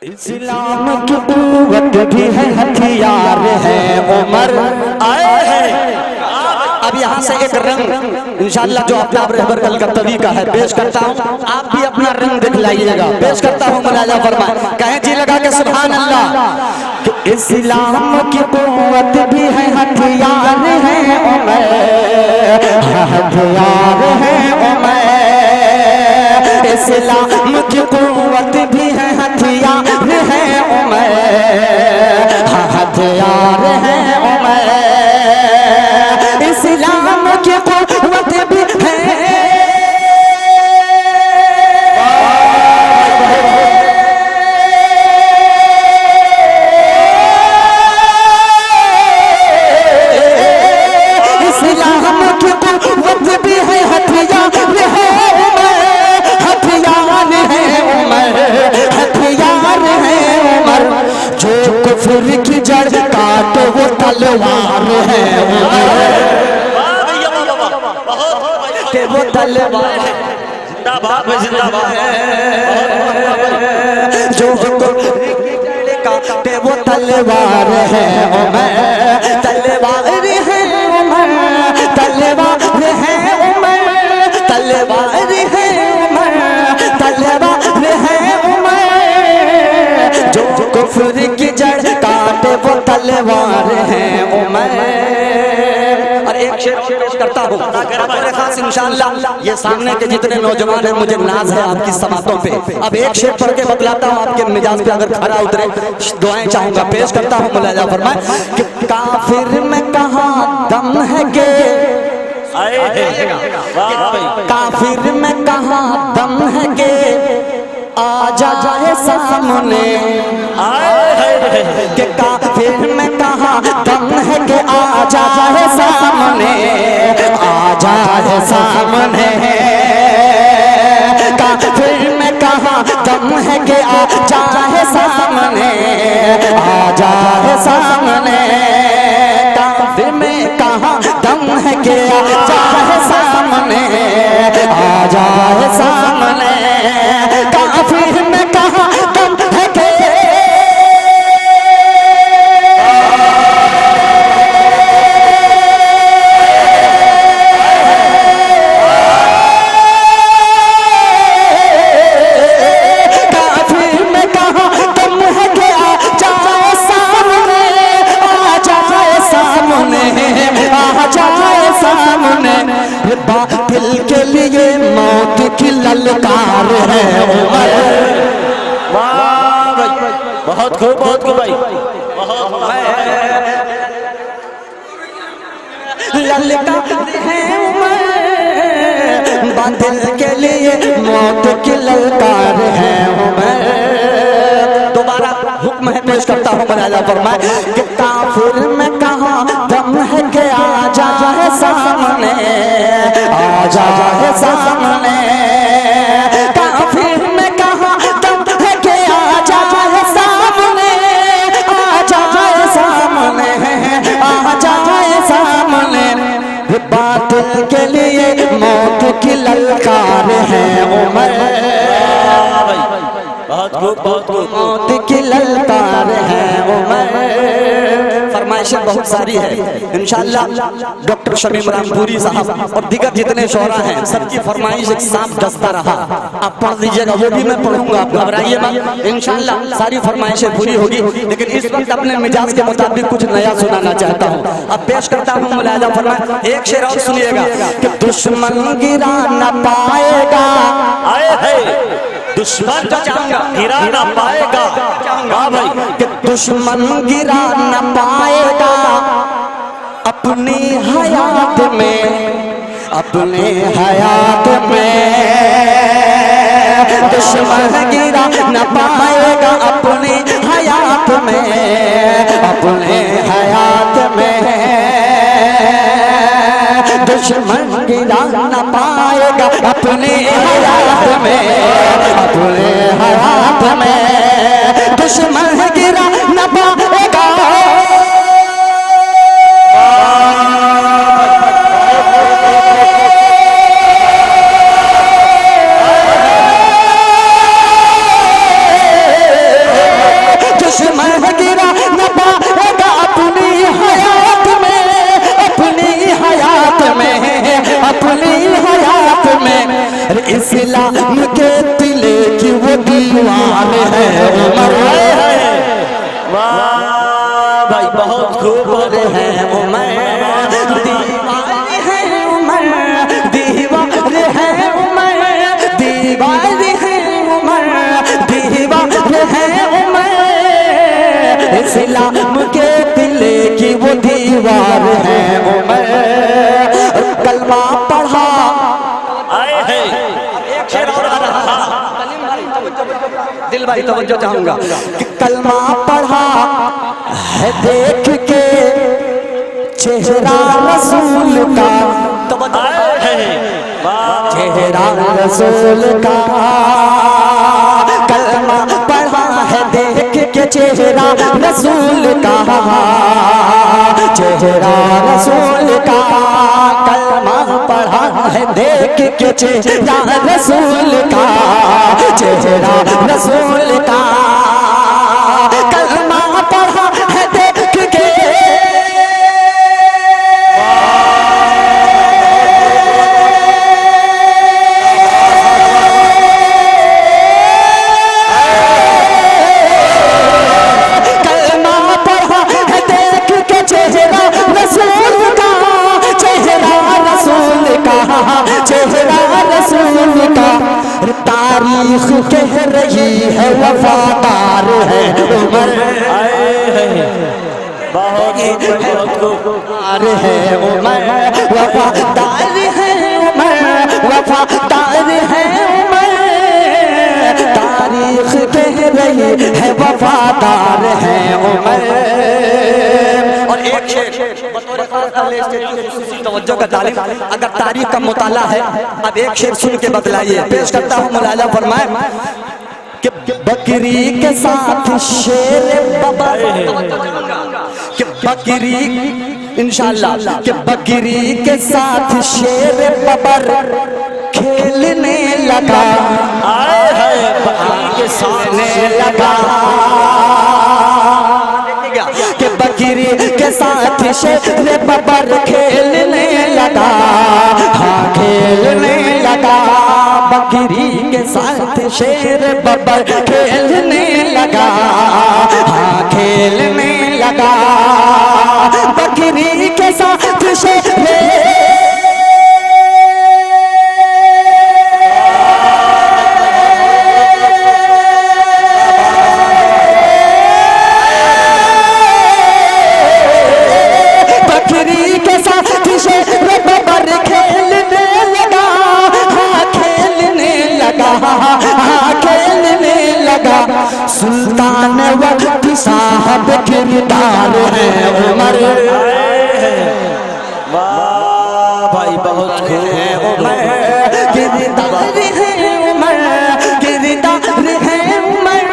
इस्लाम की कुव्वत भी है, हथियार है उमर आए हैं। अब यहाँ से एक रंग इंशाअल्लाह जो अपना रहबर कल का तवी का है पेश करता हूँ, आप भी अपना रंग दिखलाइएगा। पेश करता हूँ मुलाजा फरमाए, कहें जी लगा के सुभान अल्लाह। कि इस्लाम की कुव्वत भी है, हथियार है उमर, हथियार है उमर। इस्लाम की कुव्वत भी है, हथियार है उमर, हथियार है उमर। इस्लाम की कुव्वत भी है, इस्लाम की कुव्वत भी है, हथियार है उमर, हथियार है उमर, हथियार है उमर। जो कुफ्र की जड़ काटे वो तलवार है उमर, वो तलवार है, जिंदाबाद जिंदाबाद। जो कुफ्र की जड़ काटे वो तलवार है उमर, तलवार है उमर, तलवार है उमर, तलवार है उमर, तलवार है उमर। जो कुफ्र की जड़ काटे वो तलवार है उमर। और एक शेर पेश करता हूँ खास इंशाअल्लाह, ये सामने के जितने नौजवान हैं मुझे नाज है आपकी समातों पे। अब एक शेर पढ़ के बतलाता हूँ, आपके मिजाज पे अगर खरा उतरे दुआएं चाहूंगा। पेश करता हूँ मुलाजा फरमाए कि काफिर में कहाँ दम है के, काफिर में कहाँ दम है के आ जाए सामने, कि काफिर में कहाँ दम है के आ जाए सामने, आ जाए सामने। काफिर में कहाँ दम है के आ जाए सामने, आ जाए सामने। काफिर में कहाँ दम है के आ जाए सामने, आ जाए सामने। काफिर में कहाँ दम है के बातिल के लिए मौत की ललकार है उमर। वाह भाई, बहुत खूब, बहुत खूब भाई, ललकार है उमर। बातिल के लिए मौत की ललकार है उमर। दोबारा हुक्म है पेश करता हूँ मुलाजा फरमाए कि काफिर में कहाँ दम है के आ जाए सामने, आ जाए सामने। काफिर में कहाँ दम है के आ जाए सामने, आ जाए सामने, आ जाए सामने। बातिल के लिए मौत की ललकार है उमर। बहुत खूब, बहुत खूब, मौत की ललकार है उमर। फरमाइशें बहुत सारी है इंशाअल्लाह। डॉक्टर शमीम रामपुरी साहब और दीगर जितने शोरा हैं सबकी फरमाइश एक सांप डसता रहा, आप पढ़ लीजिएगा, वो भी मैं पढ़ूंगा, आप घबराइए मत। इंशाअल्लाह सारी फरमाइशें पूरी होगी, लेकिन इस वक्त अपने मिजाज के मुताबिक कुछ नया सुनाना चाहता हूँ। अब पेश करता हूँ मुलाजा फरमाए, एक शेर और सुनिएगा कि दुश्मन गिरा न पाएगा, दुश्मन गिरा न पाएगा, भाई कि दुश्मन गिरा न पाएगा अपनी हयात में, अपने हयात में। दुश्मन गिरा न पाएगा अपनी हयात में, अपने हयात में। दुश्मन गिरा न पाएगा अपने हयात में, अपने हयात में। दुश्मन गिरा न पाएगा। इस्लाम के दिले की वो दीवार है उमर। वाह भाई बहुत खूब है उमर, दीवार है उमर, दीवार है उमर, दीवार है उमर, दीवार है उमर। इस्लाम के दिले की वो दीवार है उमर। कलमा पढ़ा, आए हैं एक शेर और आ रहा, दिल भाई तवज्जो चाहूंगा कि कलमा पढ़ा है देख के चेहरा रसूल का, चेहरा रसूल का। कलमा पढ़ा है देख के चेहरा रसूल का, चेहरा रसूल का। कलमा पढ़ा है देख के चेहरा रसूल का, चेहरा रसूल का। कलमा पढ़ा है देख के तारीख कह रही है वफादार है उमर। बहुत वफादार है उमर, वफादार है उमर, वफादार है उमर। तारीख कह रही है वफादार है उमर। और एक शेर बतौर तवज्जो का तालिब, अगर तारीख का मुताला है, अब एक शेर सुन के बतलाइए। पेश करता हूँ, मुलाजा फरमाए कि बकरी के साथ शेर बबर, कि बकरी इंशाअल्लाह, कि बकरी के साथ शेर बबर खेलने लगा, बकरी के सामने लगा। कि बकरी के साथ शेर बबर खेलने लगा, हाँ खेलने लगा। बकरी के साथ शेर बबर खेलने लगा, हाँ खेलने लगा। बकरी के साथ शेर सुल्तान वक्त साहब किरदार है उमर। वाह भाई बहुत है उमर, किरदार है उमर, किरदार है उमर,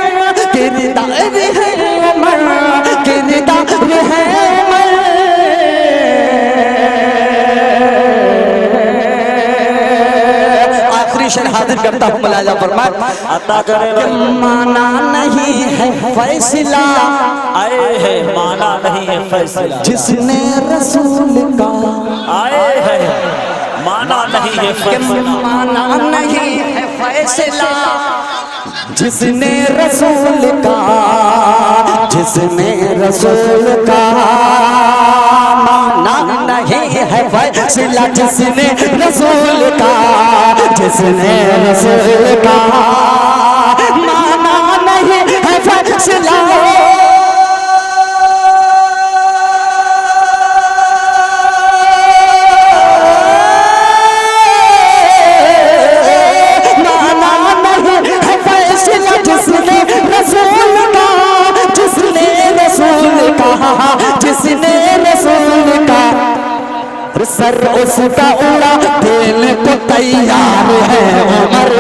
किरदार है उमर, किरदार है उमर। आखिरी शेर हाजिर करता हूँ, मुलाजा फरमाए। अता करे माना नहीं है फैसला, आए है माना नहीं है फैसला, जिसने रसूल का आए है माना नहीं है फैसला, माना नहीं है फैसला, जिसने रसूल का, जिसने रसूल का माना नहीं है फैसला, जिसने रसूल का, जिसने रसूल का माना नहीं है फैसला। जिसने रसूल का सर उसका उड़ा देने को तैयार है उमर,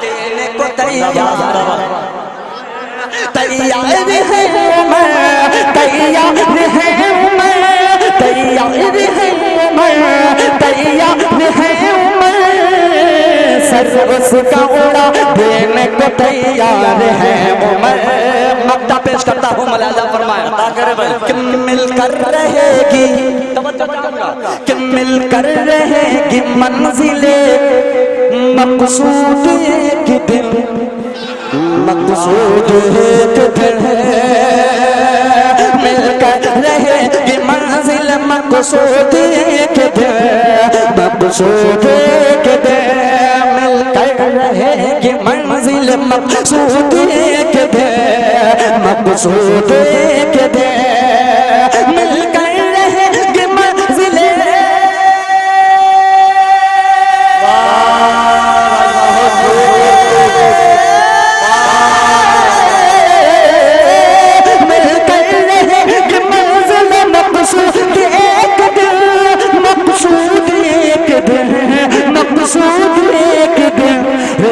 देने को तैयार है उमर, तैयार है उमर, तैयार है उमर, तैयार है उमर। सर उसका उड़ा देने को तैयार है उमर। मक्ता पेश करता हूँ, मुलाजा फरमाए। करे भाई। कि मिलकर रहेगी, कि मिलकर रहेगी मंजिले मकसूद एक दिन, मकसूद एक दिन मिलकर रहेगी मंजिल मकसूद एक दिन, मकसूद एक दिन मिलकर रहेगी मंजिल मकसूद एक दिन, मकसूद एक दिन मिलकर रहेगी मंजिल।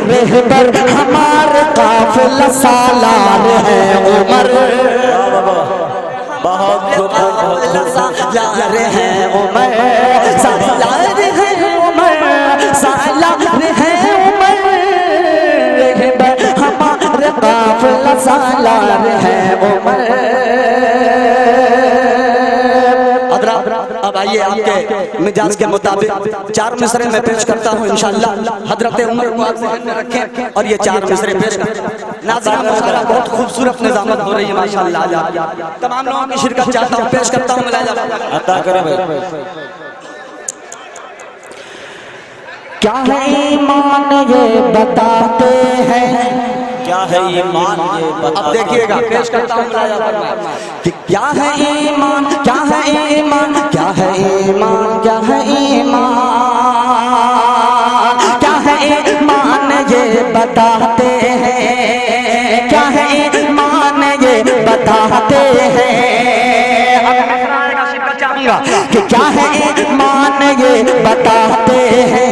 रहबर हमारे काफिला सालार है उमर, बहुत सालार है उमर, सालार है उमर, सालार है उमर, रहबर हमारे काफिला सालार है उमर। अब आइए आपके मिजाज के मुताबिक 4 मिसरे में पेश करता हूँ इंशाअल्लाह। हजरत उमर को आप ज़हन में रखें और ये 4 मिसरे पेश करें। नाज़रीन माशाअल्लाह बहुत खूबसूरत निज़ामत हो रही है माशाअल्लाह। आज तमाम लोगों की शिरकत चाहता हूँ, पेश करता हूँ मुलाज़ा अता करे भाई। क्या है ईमान ये बताते हैं, क्या है ईमान ये बता। अब देखिएगा पेश करता हूँ कि क्या है ईमान, क्या है ईमान, क्या है ईमान, क्या है ईमान, क्या है ईमान ये बताते हैं, क्या है ईमान ये बताते हैं। कि क्या है ईमान ये बताते हैं,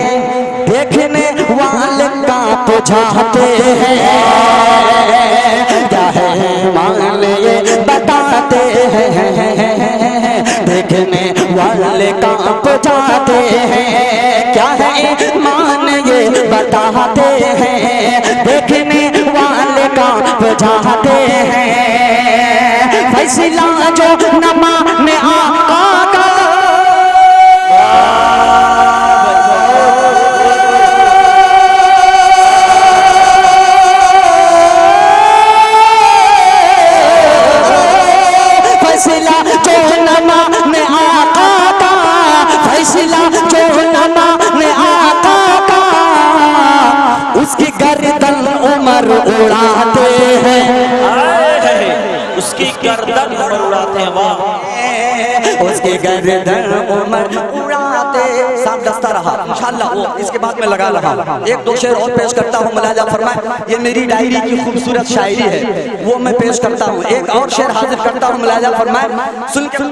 देखने वाले का बुझाते हैं। क्या है ईमान ये बताते हैं, देखने वाले का बुझाते हैं। क्या है ईमान ये बताते हैं, देखने वाले का बुझाते हैं। फैसला जो नमा में आका का, फैसला जो नमा में आका का, फैसला जो नमा में आका का, उसकी गर्दन उमर उड़ाते हैं, उसकी गर्दन उमर उड़ाते हैं। वाह, उसकी गर्दन उमर उड़ाते। साफ दस्ता रहा इंशाअल्लाह। वो इसके बाद में लगा लगा 1-2 शेर और पेश करता हूँ, मुलाजा फरमाए। ये मेरी डायरी की खूबसूरत शायरी है, वो मैं पेश करता हूँ। एक और शेर हाजिर करता हूँ, मुलाजा फरमाए, सुन के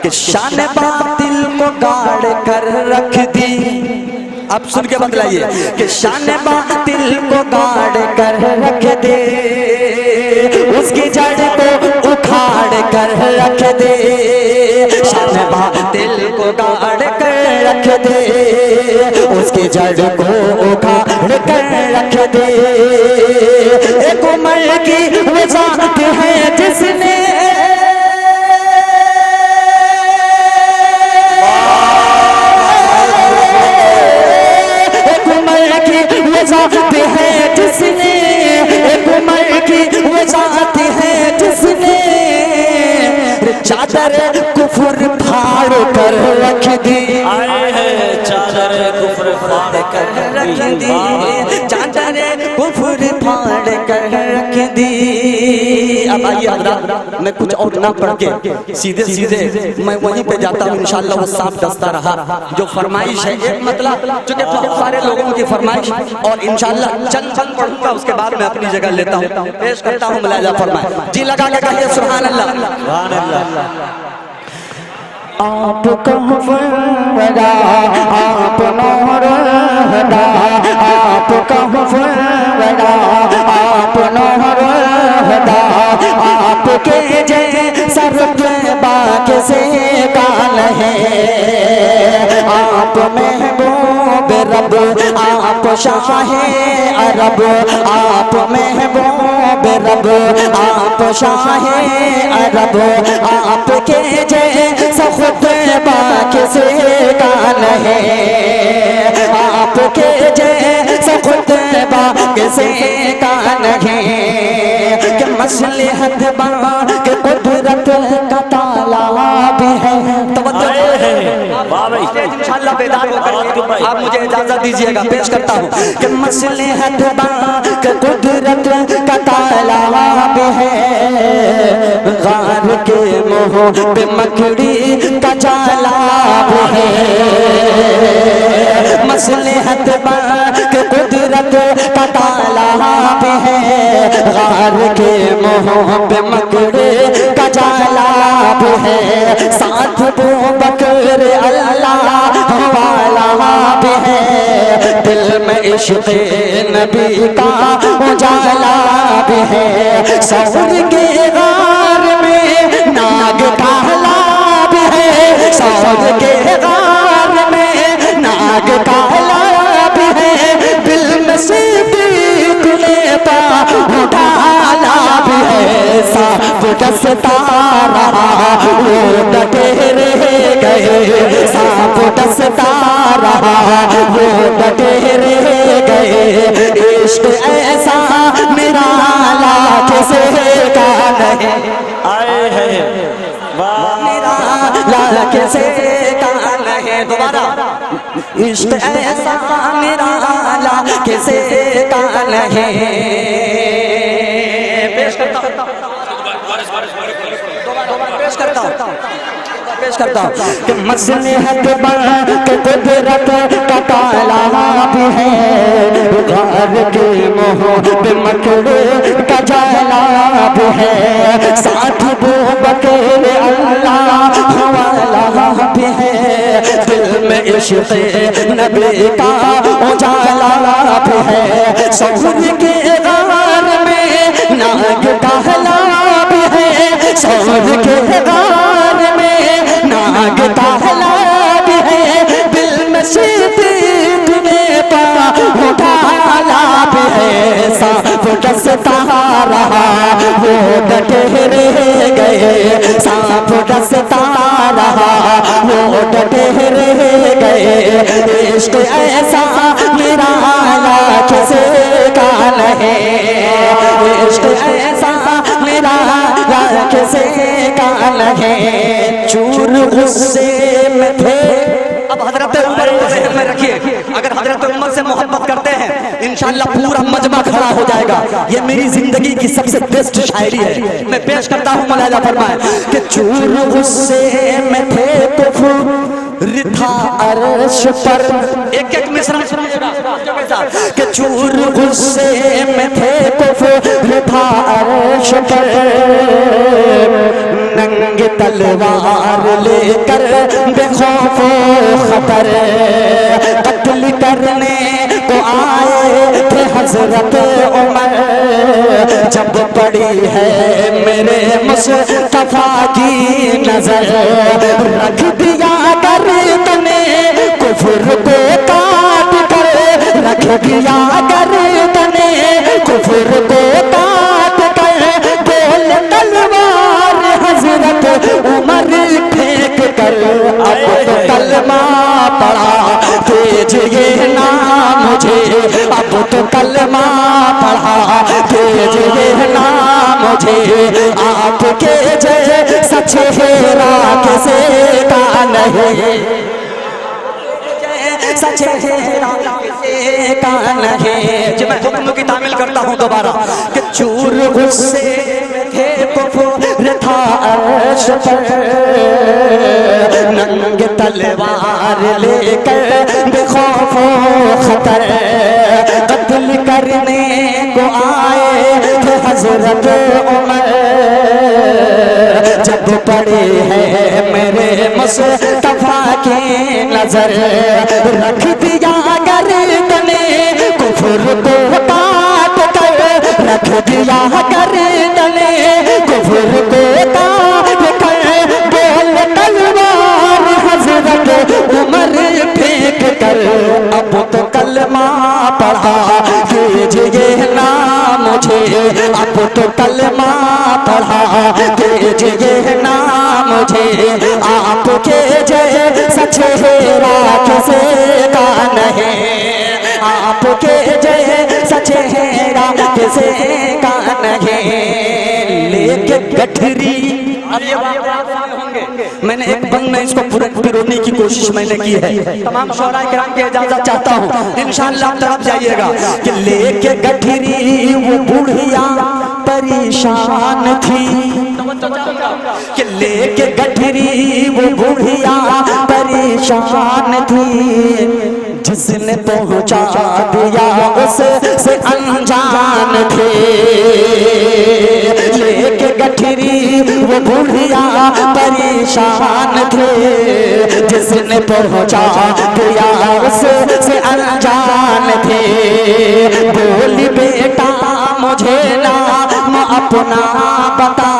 कि शान बातिल को गाड़ कर रख दी। अब सुन के बतलाइए कि शान बातिल को गाड़ कर रख दे, उसकी जड़ को उखाड़ कर रख दे। शान बातिल को गाड़ कर रख दे, उसकी जड़ को उखाड़ कर रख दे। एक उमर की वजाहत है जिसने, एक उमर की वजाहत है जिसने, एक उमर की वजाहत है जिसने चादर कुफर फाड़ कर रख दी। आए हैं चादर कुफ्र फाड़ कर रख दी, चादर कुफर फाड़ कर रख दी। अब आइए हज़रात, मैं कुछ और ना पढ़ के सीधे सीधे मैं वहीं पे जाता हूँ इंशाअल्लाह। वो साफ दस्ता रहा जो फरमाइश है, एक मतलब चूंकि बहुत सारे लोगों की फरमाइश, और इंशाअल्लाह चंद पढ़ूंगा, उसके बाद मैं अपनी जगह लेता हूँ, पेश करता हूँ। मुलाजा फरमाए जी, लगा के कहिए सुभान अल्लाह। सुभान अल्लाह। आप कहफरा, आप नौरहदा, आप कहफरा, आप नौरहदा, आपके जैसा रुतबा बाकी से काल है। आप महबूब रब, आप शाह अरब, आप महबूब रब आप शाहे अरब आपके जैसा खुतबा किसी का नहीं आपके जैसा खुतबा किसी का नहीं कि मसलहत बना के कुदरत का तालाब है। इंशाअल्लाह बेदार होकर आप मुझे इजाजत दीजिएगा, पेश करता हूँ कि मसलहत बना के कुदरत का तालाब है। गार के मुँह पे मकड़ी का जालाब है। मसलहत बना के कुदरत का तालाब है। गार के मुँह पे मकड़ी का जालाब है। साथ बू बकर अल्लाह वाला भी है। दिल में इश्क़ नबी का उजाला भी है। सौर के गार में नाग काला भी है। सौर के गार में नाग काला भी है। दिल में सिद्दीक़ ने पा उठाला भी है। साफ दस्ता रहा वो डटे रह गए। साफ दस्ता रहा वो डटे रह गए। इश्क ऐसा मेरा लाख से का नहीं आए हैं मेरा लाख से का नहीं। दोबारा इश्क ऐसा मेरा लाख से का नहीं। पेश करता पेश करता कि मसलहत बना के कुदरत का तालाब है। गार के मुँह पे मकड़ी का जालाब है। साथ बू बकर अल्लाह वाला भी है। दिल में इश्क़ नबी का उजाला भी है। सौर के गार में नाग काला भी है। सौर के गार में नाग काला भी है। दिल में सिद्दीक़ ने पा उठाला भी है। साफ दस्ता रहा वो डटे रह गए। साफ दस्ता रहा वो डटे रह गए। इश्क ऐसा मेरा लाख से का नहीं। इश्क ऐसा मेरा लाख से का नहीं। चूर गुस्से में थे। अब हजरत उमर को ज़हन में रखिए, अगर हजरत उमर से मोहब्बत करते हैं इंशाअल्लाह पूरा मजमा खड़ा हो जाएगा। ये मेरी जिंदगी की सबसे बेस्ट शायरी है, मैं पेश करता हूँ। मौलाना फरमाए कि चूर गुस्से में थे कुफर था अर्श पर। एक एक मिसरा कि चूर गुस्से में थे कुफर था अर्श पर। नंगे तलवार लेकर बेखौफ खतर कत्ल करने को आए थे हजरत उमर। जब पड़ी है मेरे मुस्तफा की नजर रख दिया गर्दने कुफ्र को काट कर। रख दिया गर्दने कुफ्र को काट कर। बोल तलवार हजरत उमर फेंक कर। अब तो कलमा पढ़ा तेज ये ना मुझे। अब तो कलमा पढ़ा तेज ये ना मुझे। आपके जैसा चेहरा किसे का नहीं। चेहरा किसे का नहीं। जब मैं हुक्म की तामील करता हूँ दोबारा कि चूर गुस्से में थे कुफर था अर्श पर। नंगे तलवार लेकर बेखौफ खतर कत्ल करने को आए थे हजरत उमर। जब पड़े हैं मेरे मुस्तफा की नजर रख दिया गर्दने कुफ्र को काट कर। रख दिया गर्दने कुफ्र को काट कर। बोल तलवार हजरत उमर फेंक कर। अब तो कलमा पढ़ा कीजिए ना मुझे। अब तो कलमा पढ़ा दीजिए ना मुझे, आपके जैसा चेहरा किसी का नहीं, आपके जैसा चेहरा किसी का नहीं। लेके गठरी, मैंने एक बंग में इसको पूरा पिरोने की कोशिश मैंने की है, तमाम शोरा किराम की इजाजत चाहता हूँ, इंशाअल्लाह तरफ जाइएगा कि लेके गठरी वो बुढ़िया परेशान थी, कि लेके गठरी वो बुढ़िया परेशान थी, जिसने पहुंचा दिया उससे अनजान थे। लेके गठरी वो बुढ़िया परेशान थे, जिसने पहुंचा दिया उससे अनजान थे। बोली बेटा मुझे नाम अपना बता,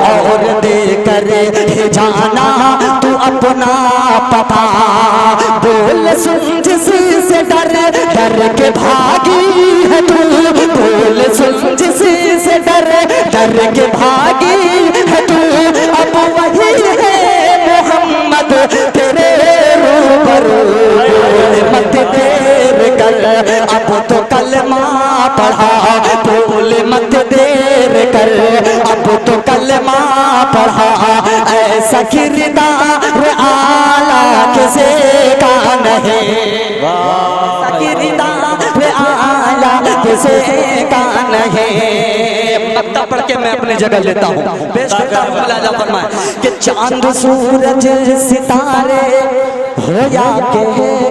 और देकर जाना तू अपना पता। बोल सुन जिससे डर डर के भागी है तू, बोल सुन जिससे डर डर के भागी है तू, अब वही है मोहम्मद तेरे रूबरू। बोल मत देर कर, अब तो कलमा पढ़ा, बोल मत देर कर, अब तो कलमा पढ़ा। ऐसा किरदार आला किसी का नहीं, किरदार आला किसी का नहीं। मक्ता पढ़ के मैं अपनी जगह लेता हूँ, पेश करता हूँ मुलाजा फरमाए कि चांद सूरज सितारे हो या के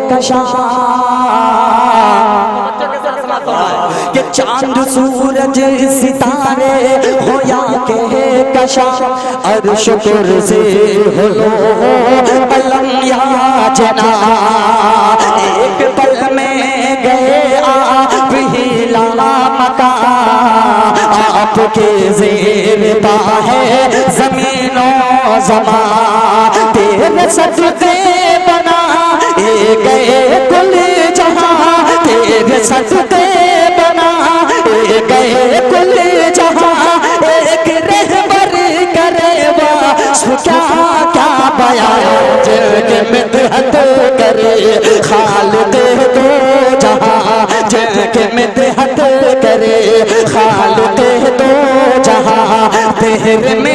कशा, कि चांद सूरज सितारे हो या के कशा, अर्श कुर्सी हो कलम या जना, एक पल में गए आप ही लाला मका। आपके ज़ेर पा है ज़मीनों ज़मा, तेरे सदक़े बना ए गए कुल जहां, तेरे सदक़े बना ए गए कुल जहां। एक रहबर करे वास्फ़ क्या क्या बयान, जिनके मिदहत करे खालिद दो जहां, जिनके मिदहत करे खालिद दो जहां। तेरे में